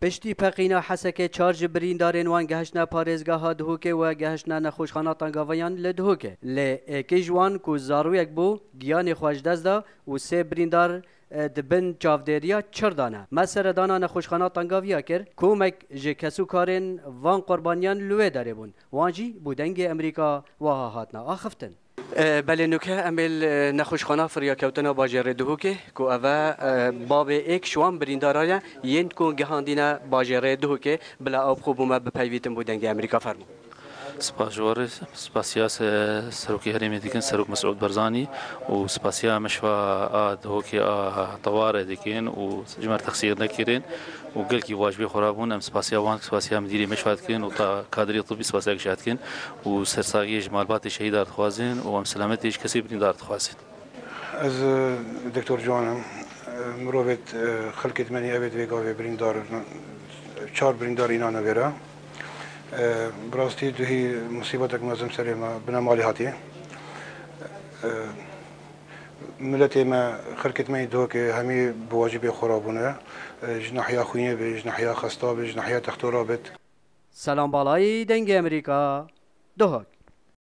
پشتی پقینا حسک چارج بریندارن وان گهشنا پارێزگاها دهوکێ و گەهشنا نەخۆشخانە تەنگاڤەیان لە دهوکێ لێ ئێکەی جوان ku zaroyek bû giyanê xwe ji dest da û sê birîndar dibin çavdêriya çirdana. Me seredana nexweşxana Tengaviya kir komek ji kesûkarên van qurbaniyan li wê derê bûn. Wan jî bû dengê Amerîka wiha hatine axiftin. Belê nuke em ê nexweşxana firyakewtina bajêrê Duhokê ku ev e bavê êk ji wan birîndaran yên ku gihandîne bajêrê Duhokê bila ew xwe bûme bipeyvîtin bû dengê Amerîka fermû. سپاسیوار سپاسیا سروکی هرمی دیکن سروک مسعود برزانی و سپاسیا مشفى هوكي طوارئ دیکن و جمر تقصیر نکردن و قال کی واجبی خرابون ام سپاسیا وان سپاسیا مدیری مشفى کن و تا کادری طبی سپاسیا گشاد کن و سرساگی جمالبات شهیدات خوازن و ام سلامتیش کسی بریندار خوازن. از دکتر جوانم مروت خلقت منی ابد ویگاوی بریندار چهار بریندار اینا نبره. براستی دوهی مصیبتک مازم سری ما بنا مالی هاتی ملتی ما خرکت می دو که همی بواجب خرابونه جناحیا خوینه به جناحیا خستا به جناحیا تختورا بت سلام بالای دنگ امریکا دهک